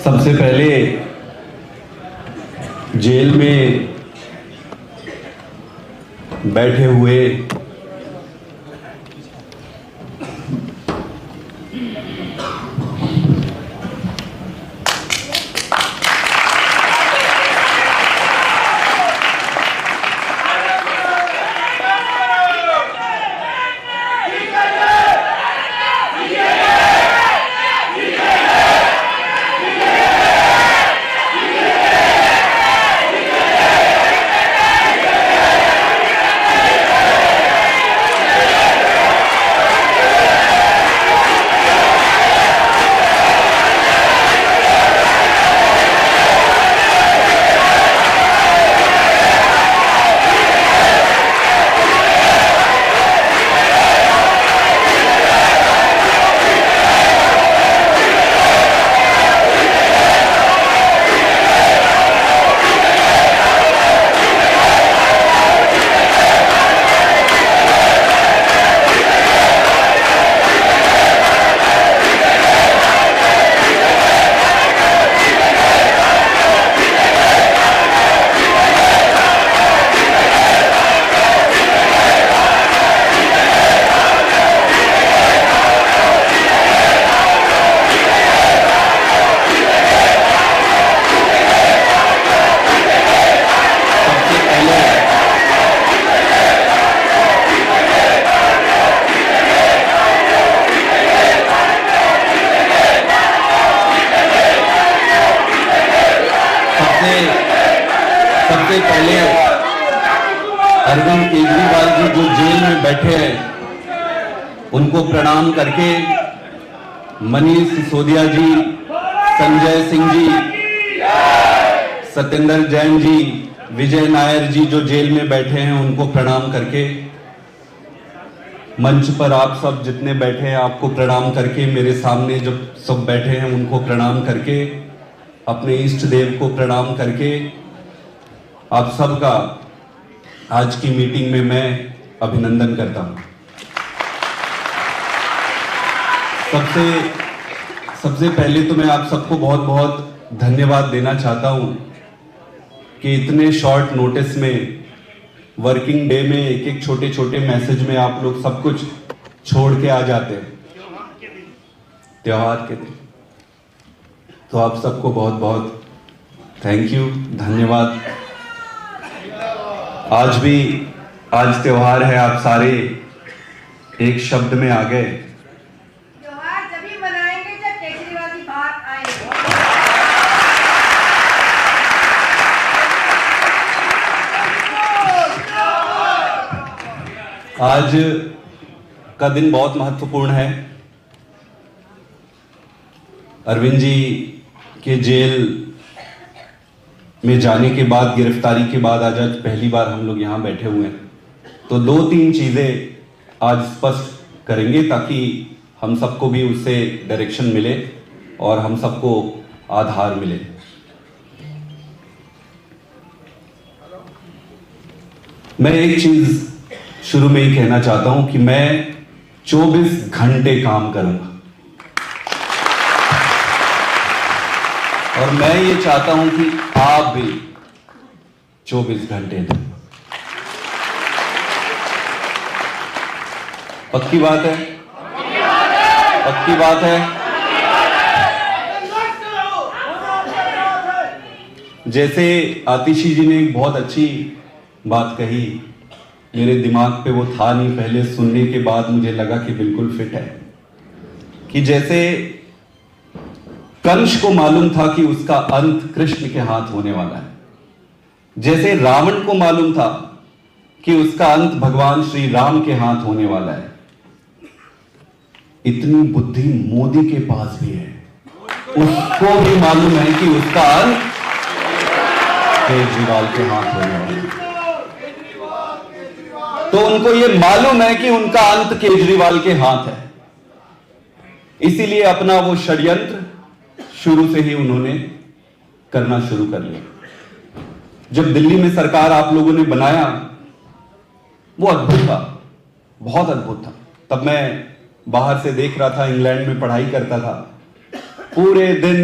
सबसे पहले जेल में बैठे हुए सबसे पहले अरविंद केजरीवाल जी जो जेल में बैठे हैं उनको प्रणाम करके मनीष सिसोदिया जी, संजय सिंह जी, सत्येंद्र जैन जी, विजय नायर जी जो जेल में बैठे हैं उनको प्रणाम करके, मंच पर आप सब जितने बैठे हैं आपको प्रणाम करके, मेरे सामने जो सब बैठे हैं उनको प्रणाम करके, अपने इष्ट देव को प्रणाम करके आप सबका आज की मीटिंग में मैं अभिनंदन करता हूं। सबसे पहले तो मैं आप सबको बहुत बहुत धन्यवाद देना चाहता हूं कि इतने शॉर्ट नोटिस में, वर्किंग डे में, एक एक छोटे छोटे मैसेज में आप लोग सब कुछ छोड़ के आ जाते हैं त्योहार के दिन। तो आप सबको बहुत बहुत थैंक यू, धन्यवाद। आज त्योहार है, आप सारे एक शब्द में आ गए। त्योहार जभी मनाएंगे जब केजरीवाल जी बाहर आएंगे। आज का दिन बहुत महत्वपूर्ण है। अरविंद जी के जेल में जाने के बाद, गिरफ्तारी के बाद आज पहली बार हम लोग यहाँ बैठे हुए हैं। तो 2-3 चीजें आज स्पष्ट करेंगे ताकि हम सबको भी उससे डायरेक्शन मिले और हम सबको आधार मिले। मैं एक चीज शुरू में ही कहना चाहता हूं कि मैं 24 घंटे काम करूंगा और मैं ये चाहता हूं कि आप भी 24 घंटे दें। पक्की बात है? पक्की बात है? जैसे आतिशी जी ने एक बहुत अच्छी बात कही, मेरे दिमाग पे वो था नहीं, पहले सुनने के बाद मुझे लगा कि बिल्कुल फिट है, कि जैसे कंस को मालूम था कि उसका अंत कृष्ण के हाथ होने वाला है, जैसे रावण को मालूम था कि उसका अंत भगवान श्री राम के हाथ होने वाला है, इतनी बुद्धि मोदी के पास भी है। उसको भी मालूम है कि उसका अंत केजरीवाल के हाथ होने वाला है। तो उनको यह मालूम है कि उनका अंत केजरीवाल के हाथ है, इसीलिए अपना वो षड्यंत्र शुरू से ही उन्होंने करना शुरू कर लिया। जब दिल्ली में सरकार आप लोगों ने बनाया, वो अद्भुत था, बहुत अद्भुत था। तब मैं बाहर से देख रहा था, इंग्लैंड में पढ़ाई करता था, पूरे दिन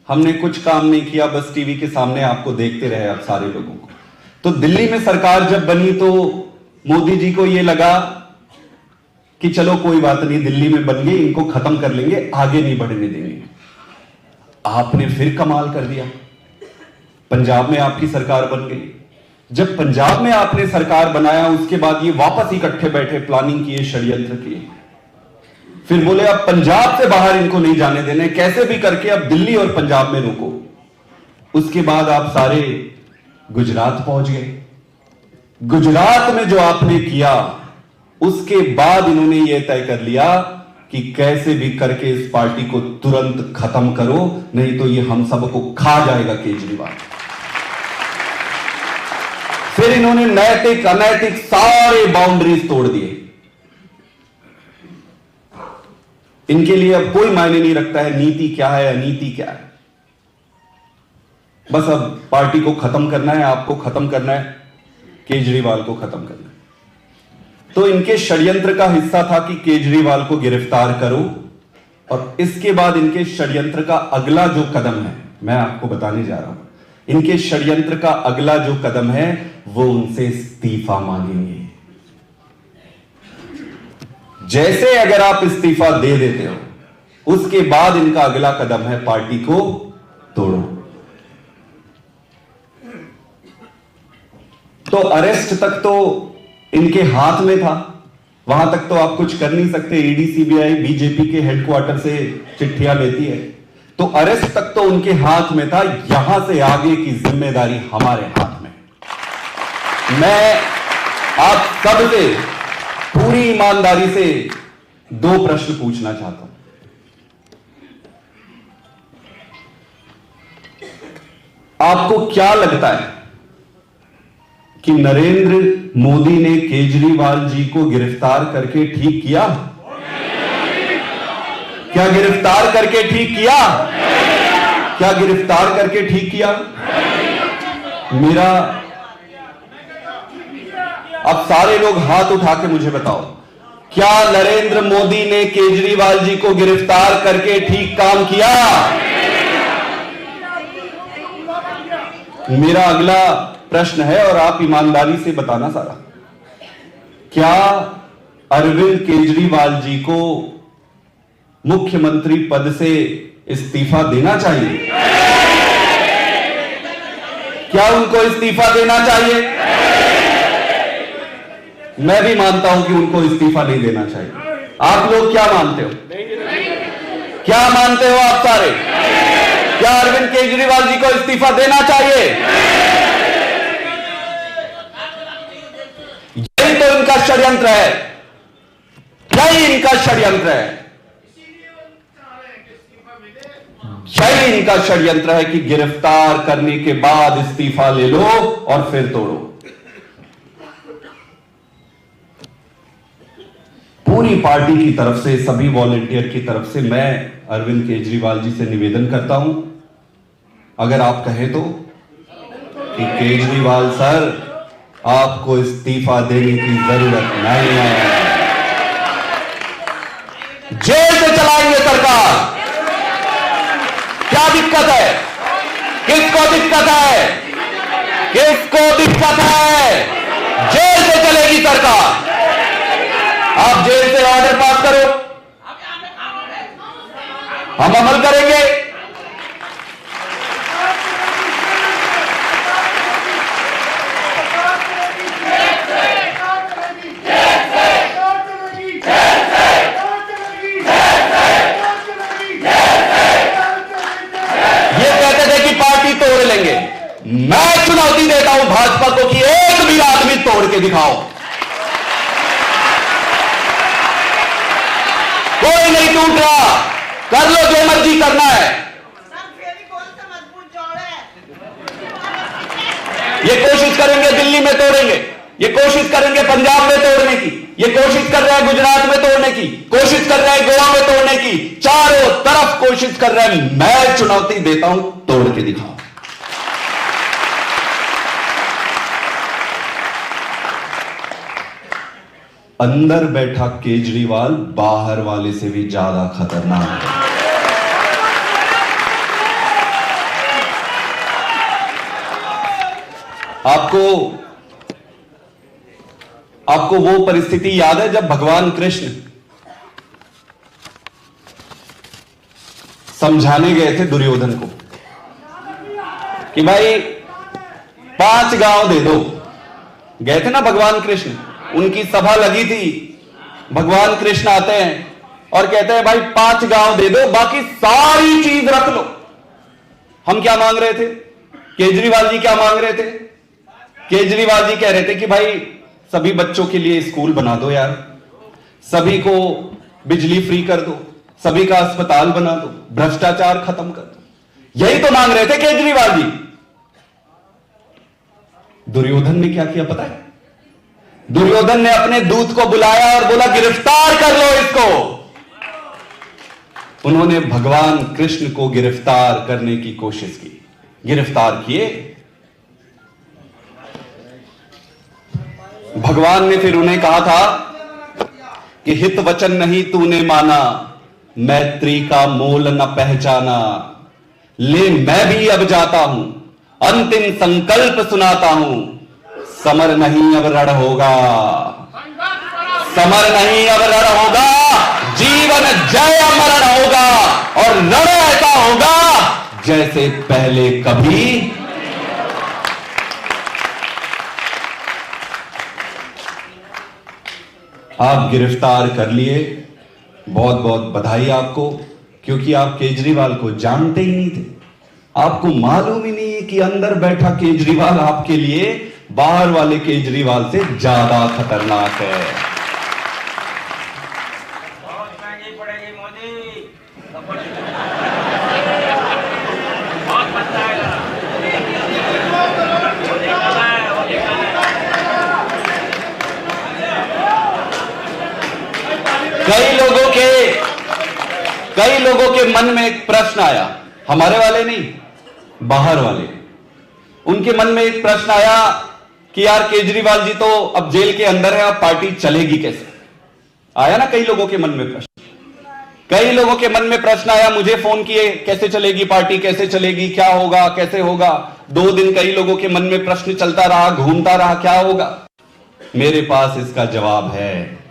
हमने कुछ काम नहीं किया, बस टीवी के सामने आपको देखते रहे आप सारे लोगों को। तो दिल्ली में सरकार जब बनी तो मोदी जी को यह लगा कि चलो कोई बात नहीं, दिल्ली में बन गई, इनको खत्म कर लेंगे, आगे नहीं बढ़ने देंगे। आपने फिर कमाल कर दिया, पंजाब में आपकी सरकार बन गई। जब पंजाब में आपने सरकार बनाया, उसके बाद ये वापस इकट्ठे बैठे, प्लानिंग किए, षड्यंत्र किए, फिर बोले अब पंजाब से बाहर इनको नहीं जाने देने, कैसे भी करके अब दिल्ली और पंजाब में रोको। उसके बाद आप सारे गुजरात पहुंच गए। गुजरात में जो आपने किया, उसके बाद इन्होंने यह तय कर लिया कि कैसे भी करके इस पार्टी को तुरंत खत्म करो, नहीं तो ये हम सबको खा जाएगा केजरीवाल। फिर इन्होंने नैतिक अनैतिक सारे बाउंड्रीज तोड़ दिए। इनके लिए अब कोई मायने नहीं रखता है नीति क्या है, अनीति क्या है। बस अब पार्टी को खत्म करना है, आपको खत्म करना है, केजरीवाल को खत्म करना है। तो इनके षड्यंत्र का हिस्सा था कि केजरीवाल को गिरफ्तार करो, और इसके बाद इनके षड्यंत्र का अगला जो कदम है, मैं आपको बताने जा रहा हूं। इनके षड्यंत्र का अगला जो कदम है, वो उनसे इस्तीफा मांगेंगे। जैसे अगर आप इस्तीफा दे देते हो, उसके बाद इनका अगला कदम है पार्टी को तोड़ो। तो अरेस्ट तक तो इनके हाथ में था, वहां तक तो आप कुछ कर नहीं सकते। ईडी सीबीआई बीजेपी के हेडक्वार्टर से चिट्ठियां लेती है, तो अरेस्ट तक तो उनके हाथ में था। यहां से आगे की जिम्मेदारी हमारे हाथ में। मैं आप सबसे पूरी ईमानदारी से दो प्रश्न पूछना चाहता हूं। आपको क्या लगता है कि नरेंद्र मोदी ने केजरीवाल जी को गिरफ्तार करके ठीक किया? क्या गिरफ्तार करके ठीक किया? क्या गिरफ्तार करके ठीक किया? मेरा अब सारे लोग हाथ उठा के मुझे बताओ, क्या नरेंद्र मोदी ने केजरीवाल जी को गिरफ्तार करके ठीक काम किया? मेरा अगला प्रश्न है, और आप ईमानदारी से बताना सारा, क्या अरविंद केजरीवाल जी को मुख्यमंत्री पद से इस्तीफा देना चाहिए? क्या उनको इस्तीफा देना चाहिए? मैं भी मानता हूं कि उनको इस्तीफा नहीं देना चाहिए। आप लोग क्या मानते हो? क्या मानते हो आप सारे? क्या अरविंद केजरीवाल जी को इस्तीफा देना चाहिए? यही तो इनका षड्यंत्र है, यही इनका षड्यंत्र है, यही इनका षड्यंत्र है कि गिरफ्तार करने के बाद इस्तीफा ले लो और फिर तोड़ो। पूरी पार्टी की तरफ से, सभी वॉलंटियर की तरफ से मैं अरविंद केजरीवाल जी से निवेदन करता हूं, अगर आप कहें तो, कि केजरीवाल सर, आपको इस्तीफा देने की जरूरत नहीं है, जेल से चलाएंगे सरकार। क्या दिक्कत है? किसको दिक्कत है? किसको दिक्कत है? जेल से चलेगी सरकार। आप जेल से ऑर्डर पास करो, हम अमल करेंगे। ये कहते थे कि पार्टी तोड़ लेंगे। मैं चुनौती देता हूं भाजपा को कि एक भी आदमी तोड़ के दिखाओ। कोई नहीं टूट रहा, कर लो जो मर्जी करना है। ये कोशिश करेंगे दिल्ली में तोड़ेंगे, ये कोशिश करेंगे पंजाब में तोड़ने की, ये कोशिश कर रहे हैं गुजरात में तोड़ने की, कोशिश कर रहे हैं गोवा में तोड़ने की, चारों तरफ कोशिश कर रहे हैं। मैं चुनौती देता हूं, तोड़ के दिखाओ। अंदर बैठा केजरीवाल बाहर वाले से भी ज्यादा खतरनाक है। आपको वो परिस्थिति याद है जब भगवान कृष्ण समझाने गए थे दुर्योधन को कि भाई 5 गांव दे दो। गए थे ना भगवान कृष्ण, उनकी सभा लगी थी। भगवान कृष्ण आते हैं और कहते हैं भाई 5 गांव दे दो, बाकी सारी चीज रख लो। हम क्या मांग रहे थे? केजरीवाल जी क्या मांग रहे थे? केजरीवाल जी कह रहे थे कि भाई सभी बच्चों के लिए स्कूल बना दो यार, सभी को बिजली फ्री कर दो, सभी का अस्पताल बना दो, भ्रष्टाचार खत्म कर दो। यही तो मांग रहे थे केजरीवाल जी। दुर्योधन ने क्या किया पता है? दुर्योधन ने अपने दूत को बुलाया और बोला गिरफ्तार कर लो इसको। उन्होंने भगवान कृष्ण को गिरफ्तार करने की कोशिश की, गिरफ्तार किए। भगवान ने फिर उन्हें कहा था कि हित वचन नहीं तूने माना, मैत्री का मोल न पहचाना। ले मैं भी अब जाता हूं, अंतिम संकल्प सुनाता हूं, समर नहीं अब रण होगा, समर नहीं अब रण होगा, जीवन जय अमरण होगा और रण ऐसा होगा जैसे पहले कभी। आप गिरफ्तार कर लिए, बहुत बहुत बधाई आपको, क्योंकि आप केजरीवाल को जानते ही नहीं थे। आपको मालूम ही नहीं है कि अंदर बैठा केजरीवाल आपके लिए बाहर वाले केजरीवाल से ज्यादा खतरनाक है। बहुत महंगी पड़ेगी मोदी, बहुत बताएगा। कई लोगों के मन में एक प्रश्न आया, हमारे वाले नहीं, बाहर वाले, उनके मन में एक प्रश्न आया कि यार केजरीवाल जी तो अब जेल के अंदर है, अब पार्टी चलेगी कैसे? आया ना कई लोगों के मन में प्रश्न। कई लोगों के मन में प्रश्न आया, मुझे फोन किए कैसे चलेगी पार्टी, कैसे चलेगी, क्या होगा, कैसे होगा। 2 दिन कई लोगों के मन में प्रश्न चलता रहा, घूमता रहा, क्या होगा। मेरे पास इसका जवाब है,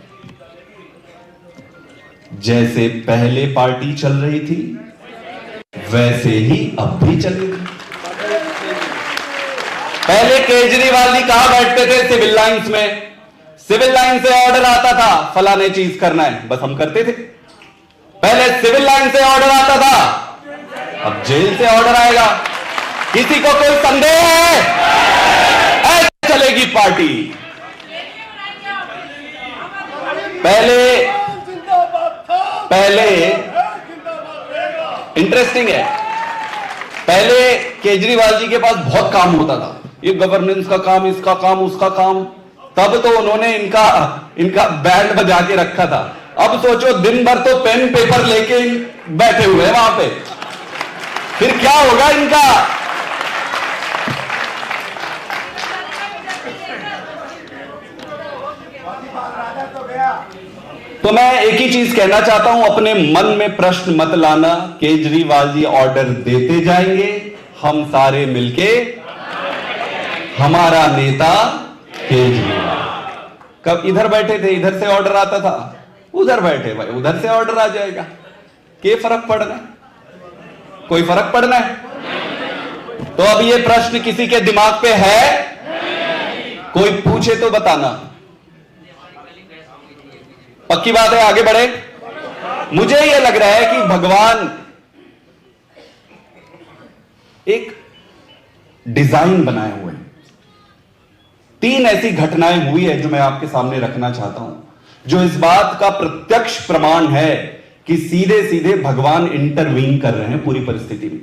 जैसे पहले पार्टी चल रही थी वैसे ही अब भी चलेगी। पहले केजरीवाल जी कहां बैठते थे? सिविल लाइंस में। सिविल लाइन से ऑर्डर आता था फलाने चीज करना है, बस हम करते थे। पहले सिविल लाइन से ऑर्डर आता था, अब जेल से ऑर्डर आएगा। किसी को कोई संदेह है? ऐसे चलेगी पार्टी। पहले इंटरेस्टिंग है, पहले केजरीवाल जी के पास बहुत काम होता था, ये गवर्नेंस का काम, इसका काम, उसका काम। तब तो उन्होंने इनका बैंड बजा के रखा था। अब सोचो दिन भर तो पेन पेपर लेके बैठे हुए हैं वहां पे, फिर क्या होगा इनका? तो मैं एक ही चीज कहना चाहता हूं, अपने मन में प्रश्न मत लाना। केजरीवाल जी ऑर्डर देते जाएंगे, हम सारे मिलके, हमारा नेता केजरीवाल। कब इधर बैठे थे, इधर से ऑर्डर आता था, उधर बैठे भाई उधर से ऑर्डर आ जाएगा। क्या फर्क पड़ना है? कोई फर्क पड़ना है? तो अब ये प्रश्न किसी के दिमाग पे है? कोई पूछे तो बताना। पक्की बात है, आगे बढ़े। मुझे यह लग रहा है कि भगवान एक डिजाइन बनाए हुए हैं। 3 ऐसी घटनाएं हुई है जो मैं आपके सामने रखना चाहता हूं, जो इस बात का प्रत्यक्ष प्रमाण है कि सीधे सीधे भगवान इंटरवीन कर रहे हैं पूरी परिस्थिति में।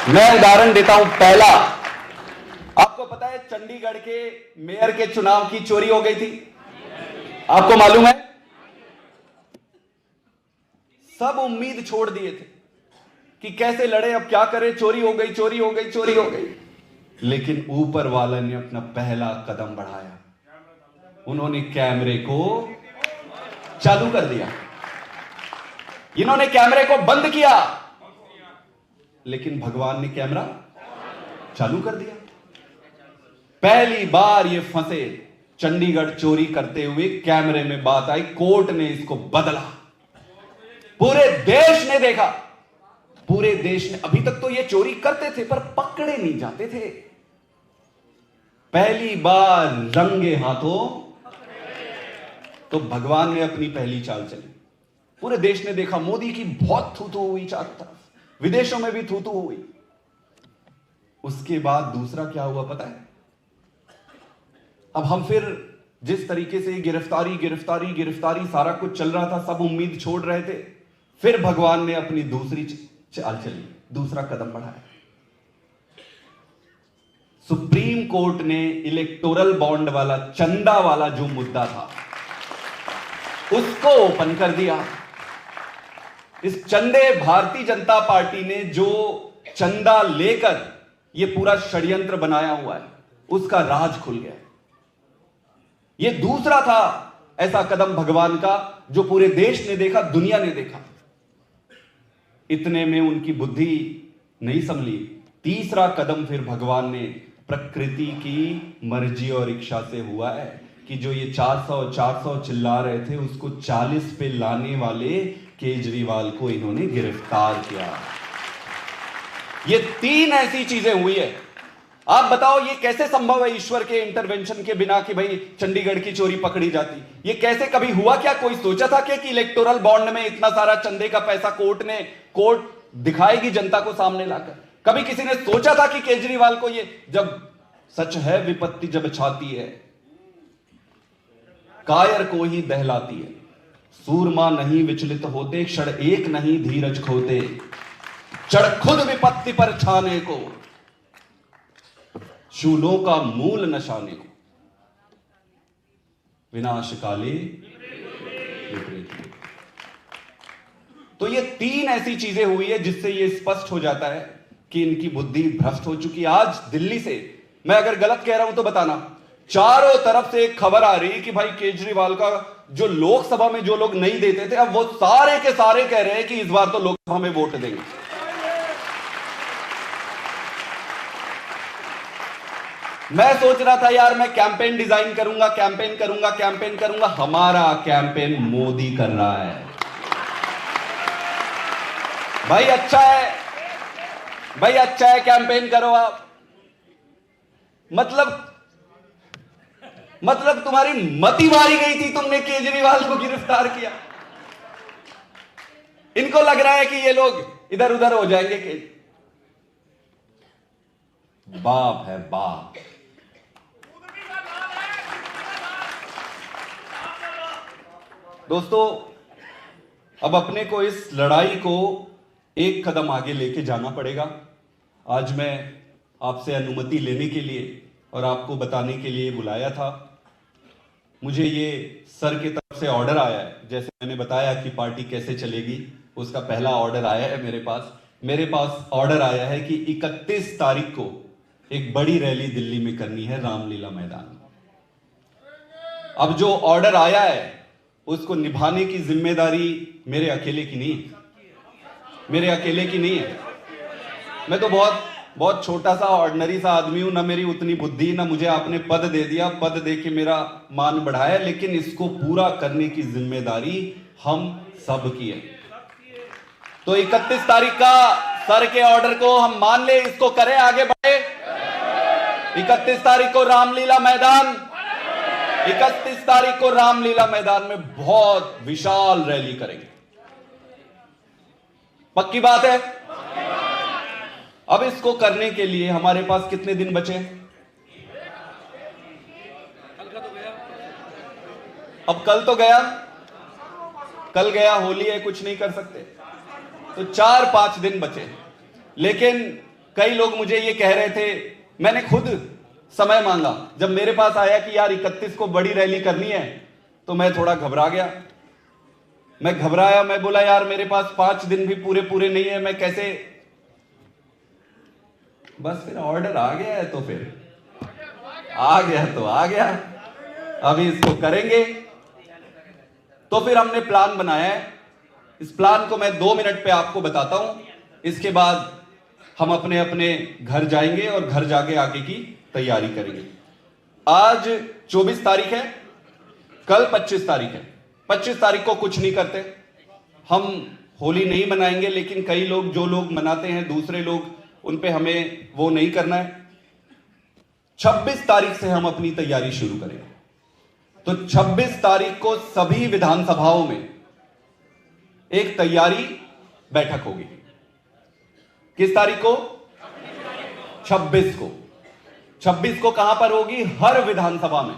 मैं उदाहरण देता हूं। पहला, आपको पता है चंडीगढ़ के मेयर के चुनाव की चोरी हो गई थी, आपको मालूम है? सब उम्मीद छोड़ दिए थे कि कैसे लड़े, अब क्या करें, चोरी हो गई, चोरी हो गई, चोरी हो गई। लेकिन ऊपर वाला ने अपना पहला कदम बढ़ाया, उन्होंने कैमरे को चालू कर दिया। इन्होंने कैमरे को बंद किया, लेकिन भगवान ने कैमरा चालू कर दिया। पहली बार ये फंसे चंडीगढ़ चोरी करते हुए कैमरे में बात आई, कोर्ट ने इसको बदला, पूरे देश ने देखा, पूरे देश ने। अभी तक तो ये चोरी करते थे पर पकड़े नहीं जाते थे, पहली बार रंगे हाथों तो भगवान ने अपनी पहली चाल चली। पूरे देश ने देखा, मोदी की बहुत थू थू हुई चारों तरफ, विदेशों में भी थू थू हुई। उसके बाद दूसरा क्या हुआ पता है? अब हम फिर जिस तरीके से गिरफ्तारी गिरफ्तारी गिरफ्तारी सारा कुछ चल रहा था, सब उम्मीद छोड़ रहे थे, फिर भगवान ने अपनी दूसरी चाल चली, दूसरा कदम बढ़ाया। सुप्रीम कोर्ट ने इलेक्टोरल बॉन्ड वाला, चंदा वाला जो मुद्दा था, उसको ओपन कर दिया। इस चंदे, भारतीय जनता पार्टी ने जो चंदा लेकर ये पूरा षड्यंत्र बनाया हुआ है, उसका राज खुल गया। ये दूसरा था ऐसा कदम भगवान का जो पूरे देश ने देखा, दुनिया ने देखा। इतने में उनकी बुद्धि नहीं संभली, तीसरा कदम फिर भगवान ने प्रकृति की मर्जी और इच्छा से हुआ है कि जो ये 400 चिल्ला रहे थे, उसको 40 पे लाने वाले केजरीवाल को इन्होंने गिरफ्तार किया। ये 3 ऐसी चीजें हुई है। आप बताओ ये कैसे संभव है ईश्वर के इंटरवेंशन के बिना कि भाई चंडीगढ़ की चोरी पकड़ी जाती? ये कैसे कभी हुआ क्या? कोई सोचा था कि इलेक्टोरल बॉन्ड में इतना सारा चंदे का पैसा कोर्ट दिखाएगी जनता को सामने लाकर? कभी किसी ने सोचा था कि केजरीवाल को ये, जब सच है विपत्ति जब छाती है, कायर को ही दहलाती है, सूरमा नहीं विचलित होते, क्षण एक नहीं धीरज खोते, चढ़ खुद विपत्ति पर छाने को, शूलों का मूल नशाने को, विनाश काले विपरीत। तो ये 3 ऐसी चीजें हुई है जिससे ये स्पष्ट हो जाता है कि इनकी बुद्धि भ्रष्ट हो चुकी है। आज दिल्ली से, मैं अगर गलत कह रहा हूं तो बताना, चारों तरफ से एक खबर आ रही है कि भाई केजरीवाल का जो लोकसभा में जो लोग नहीं देते थे, अब वो सारे के सारे कह रहे हैं कि इस बार तो लोकसभा में वोट देंगे। मैं सोच रहा था यार मैं कैंपेन डिजाइन करूंगा, कैंपेन करूंगा। हमारा कैंपेन मोदी कर रहा है। भाई अच्छा है, कैंपेन करो आप। मतलब तुम्हारी मति मारी गई थी, तुमने केजरीवाल को गिरफ्तार किया। इनको लग रहा है कि ये लोग इधर उधर हो जाएंगे। कि बाप है बाप। दोस्तों, अब अपने को इस लड़ाई को एक कदम आगे लेके जाना पड़ेगा। आज मैं आपसे अनुमति लेने के लिए और आपको बताने के लिए बुलाया था। मुझे ये सर की तरफ से ऑर्डर आया है, जैसे मैंने बताया कि पार्टी कैसे चलेगी, उसका पहला ऑर्डर आया है मेरे पास ऑर्डर आया है कि 31 तारीख को एक बड़ी रैली दिल्ली में करनी है, रामलीला मैदान में। अब जो ऑर्डर आया है उसको निभाने की जिम्मेदारी मेरे अकेले की नहीं है। मैं तो बहुत छोटा सा ऑर्डिनरी सा आदमी हूं, ना मेरी उतनी बुद्धि, ना मुझे आपने पद दे दिया, पद दे के मेरा मान बढ़ाया, लेकिन इसको पूरा करने की जिम्मेदारी हम सब की है। तो 31 तारीख का सर के ऑर्डर को हम मान ले, इसको करें, आगे बढ़े। 31 तारीख को रामलीला मैदान, 31 तारीख को रामलीला मैदान में बहुत विशाल रैली करेंगे। पक्की बात है। अब इसको करने के लिए हमारे पास कितने दिन बचे? अब कल तो गया, होली है, कुछ नहीं कर सकते, तो 4-5 दिन बचे। लेकिन कई लोग मुझे ये कह रहे थे, मैंने खुद समय मांगा, जब मेरे पास आया कि यार 31 को बड़ी रैली करनी है, तो मैं थोड़ा घबरा गया। मैं बोला यार मेरे पास 5 दिन भी पूरे नहीं है, मैं कैसे। बस फिर ऑर्डर आ गया है, तो फिर आ गया, अभी इसको करेंगे। तो फिर हमने प्लान बनाया है। इस प्लान को मैं 2 मिनट पे आपको बताता हूं, इसके बाद हम अपने घर जाएंगे और घर जाके आगे की तैयारी करेंगे। आज 24 तारीख है, कल 25 तारीख है। 25 तारीख को कुछ नहीं करते, हम होली नहीं मनाएंगे, लेकिन कई लोग जो लोग मनाते हैं दूसरे लोग, उन पे हमें वो नहीं करना है। 26 तारीख से हम अपनी तैयारी शुरू करेंगे। तो 26 तारीख को सभी विधानसभाओं में एक तैयारी बैठक होगी। किस तारीख को? 26 को। 26 को कहां पर होगी? हर विधानसभा में।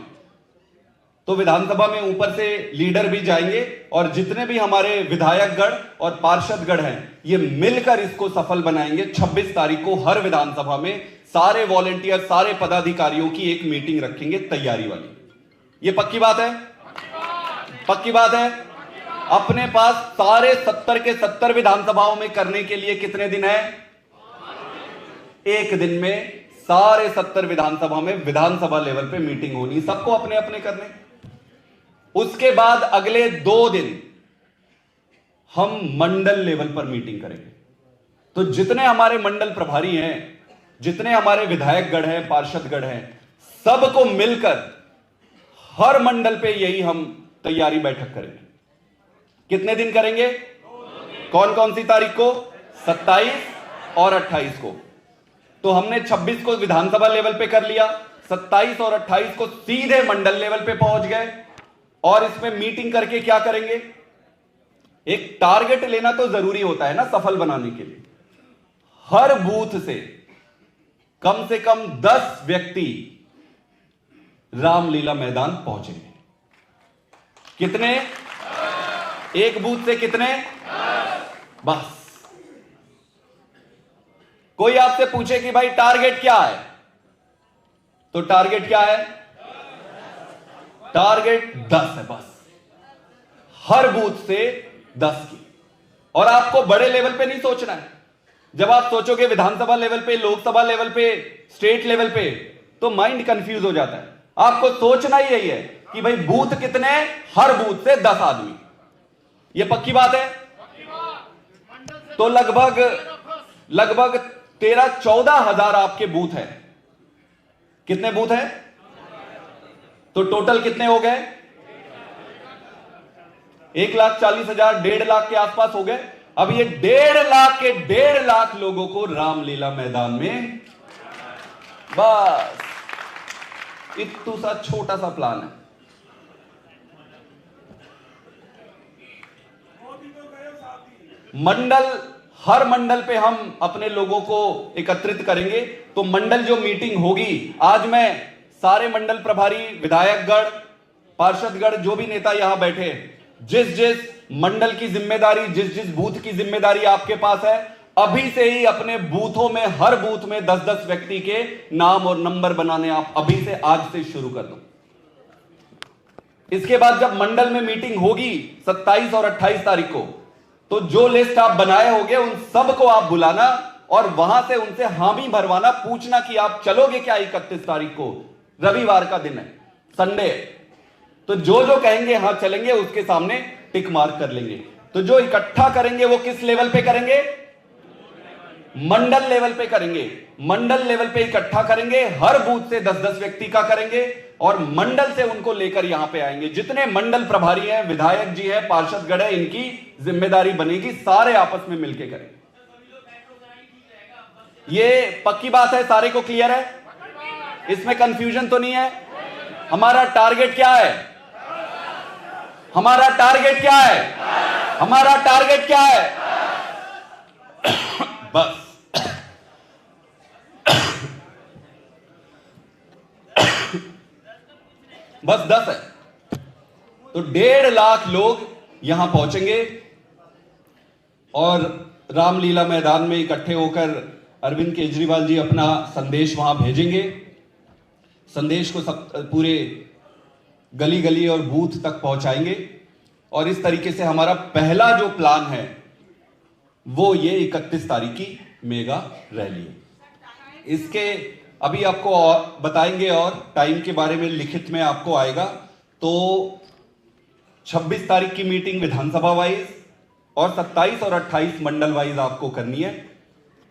तो विधानसभा में ऊपर से लीडर भी जाएंगे और जितने भी हमारे विधायकगण और पार्षदगण हैं, ये मिलकर इसको सफल बनाएंगे। 26 तारीख को हर विधानसभा में सारे वॉलेंटियर, सारे पदाधिकारियों की एक मीटिंग रखेंगे तैयारी वाली। ये पक्की बात है? पक्की बात है। अपने पास सारे 70 के 70 विधानसभाओं में करने के लिए कितने दिन है? एक दिन में सारे 70 विधानसभा में विधानसभा लेवल पे मीटिंग होनी, सबको अपने अपने करने। उसके बाद अगले 2 दिन हम मंडल लेवल पर मीटिंग करेंगे। तो जितने हमारे मंडल प्रभारी हैं, जितने हमारे विधायकगण हैं, पार्षदगण हैं, सबको मिलकर हर मंडल पे यही हम तैयारी बैठक करेंगे। कितने दिन करेंगे? कौन कौन सी तारीख को? 27 और 28 को। तो हमने 26 को विधानसभा लेवल पे कर लिया, 27 और 28 को सीधे मंडल लेवल पे पहुंच गए। और इसमें मीटिंग करके क्या करेंगे? एक टारगेट लेना तो जरूरी होता है ना सफल बनाने के लिए। हर बूथ से कम 10 व्यक्ति रामलीला मैदान पहुंचेंगे। कितने? एक बूथ से कितने? बस। कोई आपसे पूछे कि भाई टारगेट क्या है, तो टारगेट क्या है? टारगेट 10 है बस, हर बूथ से 10 की। और आपको बड़े लेवल पे नहीं सोचना है। जब आप सोचोगे विधानसभा लेवल पे, लोकसभा लेवल पे, स्टेट लेवल पे, तो माइंड कंफ्यूज हो जाता है। आपको सोचना ही यही है कि भाई बूथ कितने? हर बूथ से 10 आदमी। ये पक्की बात है। तो लगभग 13-14 हजार आपके बूथ हैं। कितने बूथ हैं? तो टोटल कितने हो गए? 1,40,000, 1.5 लाख के आसपास हो गए। अब ये 1.5 लाख के 1.5 लाख लोगों को रामलीला मैदान में, बस इतना सा छोटा सा प्लान है। मंडल, हर मंडल पे हम अपने लोगों को एकत्रित करेंगे। तो मंडल जो मीटिंग होगी, आज मैं सारे मंडल प्रभारी, विधायकगण, पार्षदगण, जो भी नेता यहां बैठे, जिस मंडल की जिम्मेदारी, जिस बूथ की जिम्मेदारी आपके पास है, अभी से ही अपने बूथों में, हर बूथ में 10-10 व्यक्ति के नाम और नंबर बनाने आप अभी से, आज से शुरू कर दो। इसके बाद जब मंडल में मीटिंग होगी 27 और 28 तारीख को, तो जो लिस्ट आप बनाए होंगे उन सबको आप बुलाना और वहां से उनसे हामी भरवाना, पूछना कि आप चलोगे क्या 31 तारीख को? रविवार का दिन है, संडे। तो जो कहेंगे हाँ चलेंगे, उसके सामने टिक मार्क कर लेंगे। तो जो इकट्ठा करेंगे वो किस लेवल पे करेंगे? मंडल लेवल पे करेंगे। मंडल लेवल पे इकट्ठा करेंगे, हर बूथ से 10-10 व्यक्ति का करेंगे और मंडल से उनको लेकर यहां पे आएंगे। जितने मंडल प्रभारी हैं, विधायक जी हैं, पार्षदगण हैं, इनकी जिम्मेदारी बनेगी, सारे आपस में मिलकर करेंगे। ये पक्की बात है, सारे को क्लियर है? इसमें कंफ्यूजन तो नहीं है? हमारा टारगेट क्या है? हमारा टारगेट क्या है? हमारा टारगेट क्या है? बस बस 10 है। तो 1.5 लाख लोग यहां पहुंचेंगे और रामलीला मैदान में इकट्ठे होकर अरविंद केजरीवाल जी अपना संदेश वहां भेजेंगे। संदेश को सब पूरे गली गली और बूथ तक पहुंचाएंगे। और इस तरीके से हमारा पहला जो प्लान है वो ये 31 तारीख की मेगा रैली है। इसके अभी आपको और बताएंगे और टाइम के बारे में लिखित में आपको आएगा। तो 26 तारीख की मीटिंग विधानसभा वाइज और 27 और 28 मंडल वाइज आपको करनी है।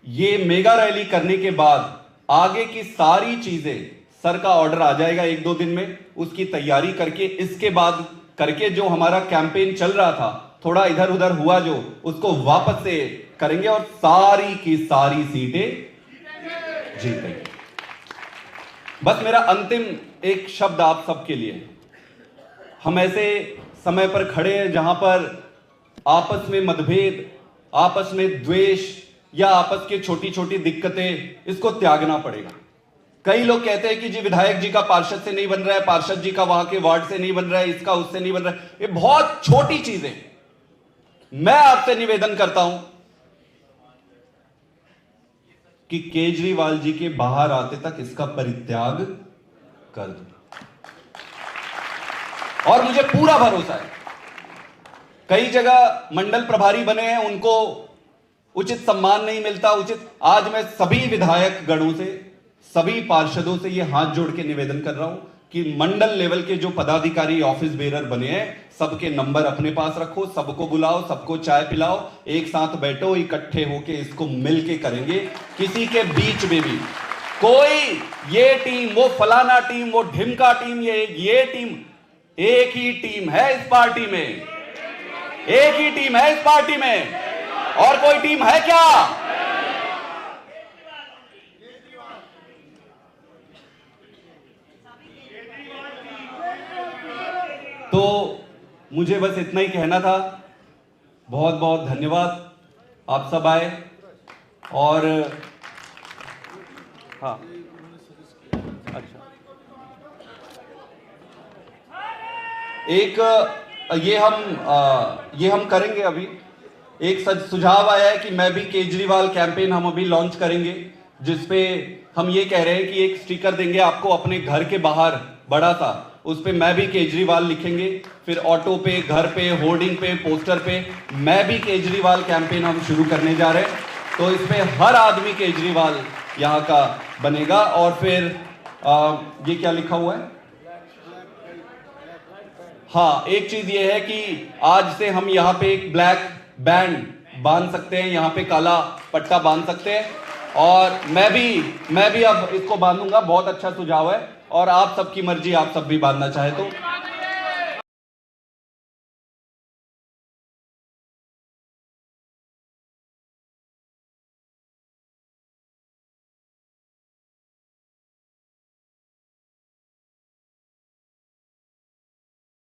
ये मेगा रैली करने के बाद आगे की सारी चीजें, सर का ऑर्डर आ जाएगा 1-2 दिन में, उसकी तैयारी करके इसके बाद करके जो हमारा कैंपेन चल रहा था, थोड़ा इधर उधर हुआ जो, उसको वापस से करेंगे और सारी की सारी सीटें जीतेंगे। बस मेरा अंतिम एक शब्द आप सबके लिए, हम ऐसे समय पर खड़े हैं जहां पर आपस में मतभेद, आपस में द्वेष या आपस की छोटी छोटी दिक्कतें, इसको त्यागना पड़ेगा। कई लोग कहते हैं कि जी विधायक जी का पार्षद से नहीं बन रहा है, पार्षद जी का वहां के वार्ड से नहीं बन रहा है, इसका उससे नहीं बन रहा है, ये बहुत छोटी चीजें। मैं आपसे निवेदन करता हूं कि केजरीवाल जी के बाहर आते तक इसका परित्याग कर दो। और मुझे पूरा भरोसा है, कई जगह मंडल प्रभारी बने हैं, उनको उचित सम्मान नहीं मिलता, उचित। आज मैं सभी विधायक गणों से, सभी पार्षदों से यह हाथ जोड़ के निवेदन कर रहा हूं कि मंडल लेवल के जो पदाधिकारी ऑफिस बेरर बने हैं, सबके नंबर अपने पास रखो, सबको बुलाओ, सबको चाय पिलाओ, एक साथ बैठो, इकट्ठे होके इसको मिलके करेंगे। किसी के बीच में भी कोई ये टीम, वो फलाना टीम, वो ढिमका टीम, ये टीम, एक ही टीम है इस पार्टी में, एक ही टीम है इस पार्टी में। और कोई टीम है क्या? तो मुझे बस इतना ही कहना था। बहुत बहुत धन्यवाद, आप सब आए। और हाँ, अच्छा, एक ये हम करेंगे। अभी एक सुझाव आया है कि मैं भी केजरीवाल कैंपेन हम अभी लॉन्च करेंगे, जिसपे हम ये कह रहे हैं कि एक स्टिकर देंगे आपको अपने घर के बाहर बड़ा सा, उस पे मैं भी केजरीवाल लिखेंगे। फिर ऑटो पे, घर पे, होर्डिंग पे, पोस्टर पे मैं भी केजरीवाल कैंपेन हम शुरू करने जा रहे हैं। तो इस पे हर आदमी केजरीवाल यहाँ का बनेगा। और फिर ये क्या लिखा हुआ है? हाँ, एक चीज ये है कि आज से हम यहाँ पे एक ब्लैक बैंड बांध सकते हैं, यहाँ पे काला पट्टा बांध सकते हैं। और मैं भी अब इसको बांधूंगा। बहुत अच्छा सुझाव है, और आप सबकी मर्जी, आप सब भी बांधना चाहे तो